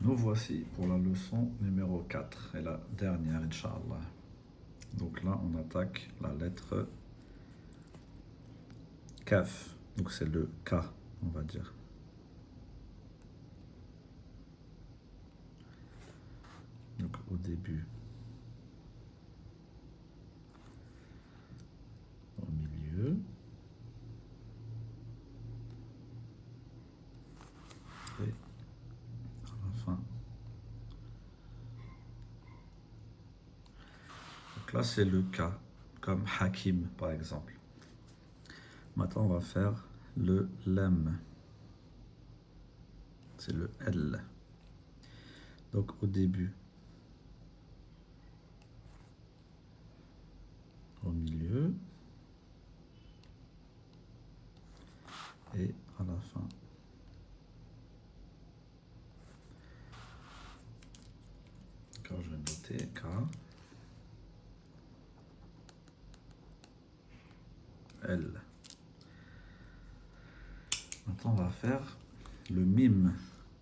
Nous voici pour la leçon numéro 4 et la dernière, Inch'Allah. Donc là, on attaque la lettre Kaf. Donc c'est le K, on va dire. Donc au début, au milieu, et à la fin. Donc là, c'est le K, comme Hakim par exemple. Maintenant, on va faire le Lem. C'est le L. Donc au début, au milieu, et à la fin. D'accord, je vais noter K, L. Maintenant, on va faire le mime,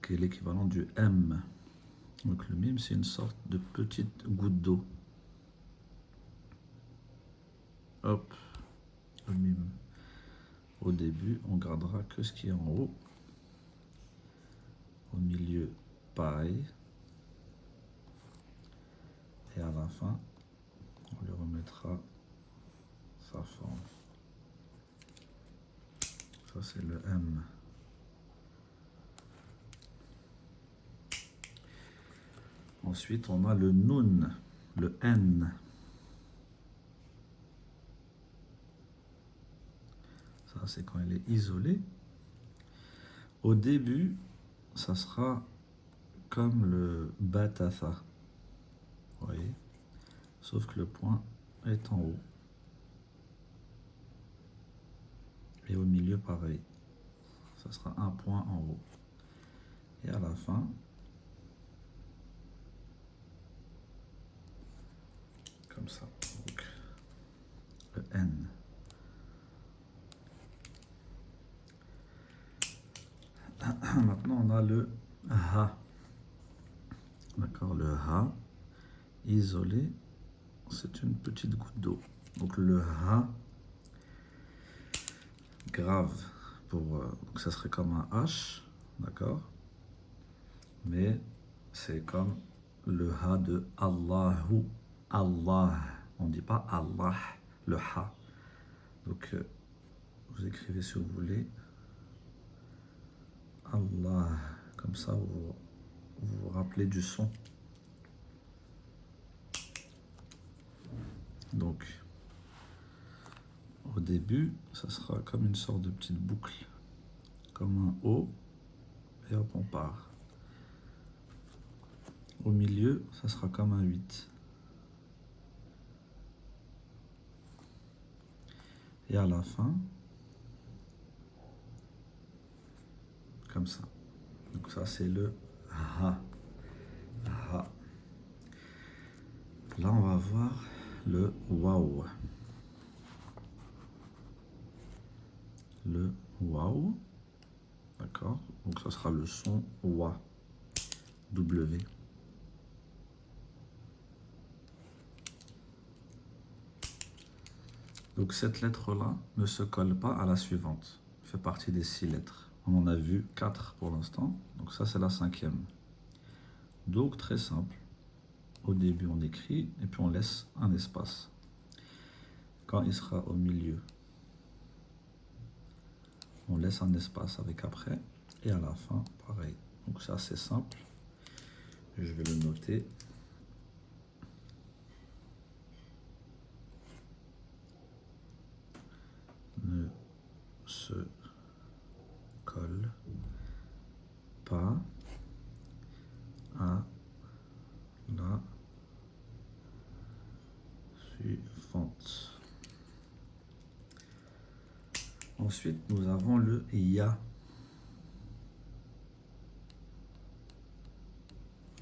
qui est l'équivalent du M. Donc le mime, c'est une sorte de petite goutte d'eau. Hop, le mime. Au début, on gardera que ce qui est en haut. Au milieu, pareil. Et à la fin, on lui remettra sa forme. Ça, c'est le M. Ensuite, on a le Nun, le N. Ça, c'est quand il est isolé. Au début, ça sera comme le Batatha. Vous voyez? Sauf que le point est en haut. Et au milieu, pareil. Ça sera un point en haut. Et à la fin, comme ça. Donc, le N. Maintenant, on a le Ha. D'accord, le Ha, isolé, c'est une petite goutte d'eau. Donc le Ha, grave, donc ça serait comme un H, d'accord? Mais c'est comme le Ha de Allahu, Allah. On ne dit pas Allah, le Ha. Donc vous écrivez si vous voulez Allah, comme ça vous vous rappelez du son. Donc au début, ça sera comme une sorte de petite boucle, comme un O, et hop, on part. Au milieu, ça sera comme un 8. Et à la fin, comme ça. Donc ça, c'est le Ha. Ha. Là, on va voir le Waouh. Le Waouh. D'accord? Donc ça sera le son Wa. W. Donc cette lettre-là ne se colle pas à la suivante. Elle fait partie des 6 lettres. On en a vu 4 pour l'instant. Donc ça, c'est la 5e. Donc très simple. Au début, on écrit et puis on laisse un espace. Quand il sera au milieu, on laisse un espace avec après. Et à la fin, pareil. Donc c'est assez simple. Je vais le noter. Ne se colle pas à la suivante. Ensuite, nous avons le Ya.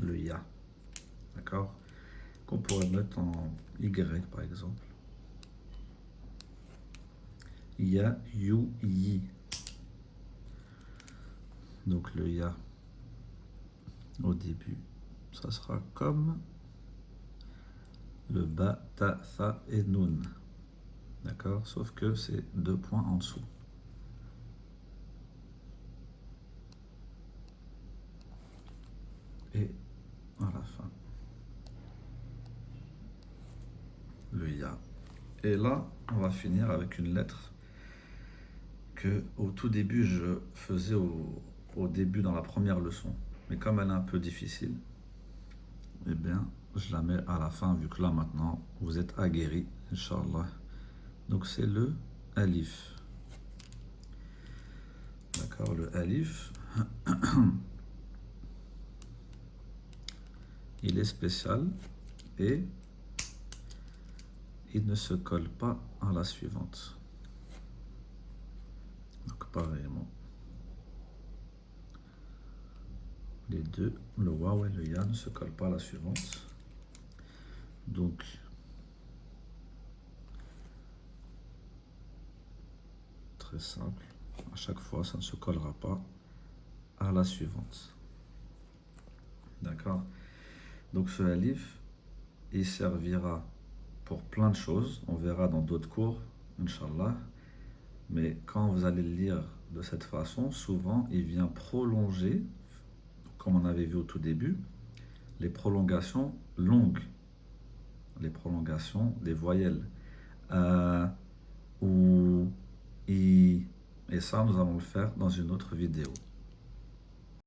Le Ya. D'accord? Qu'on pourrait mettre en Y par exemple. Ya, You, Yi. Donc le Ya. au début, ça sera comme le ba, ta, tha et nun. D'accord? Sauf que c'est 2 points en dessous. Et à la fin, le ya. Et là, on va finir avec une lettre que au tout début, je faisais au début dans la première leçon. Mais comme elle est un peu difficile, eh bien, je la mets à la fin, vu que là, maintenant, vous êtes aguerris, Inch'Allah. Donc, c'est le alif. D'accord, le alif, il est spécial et il ne se colle pas à la suivante. Donc, pareillement. Les deux, le waouh et le ya, ne se collent pas à la suivante. Donc, très simple. À chaque fois, ça ne se collera pas à la suivante. D'accord? Donc, ce alif, il servira pour plein de choses. On verra dans d'autres cours, Inch'Allah. Mais quand vous allez le lire de cette façon, souvent, il vient prolonger, comme on avait vu au tout début, les prolongations longues, les prolongations des voyelles. Ou, i. Et ça, nous allons le faire dans une autre vidéo.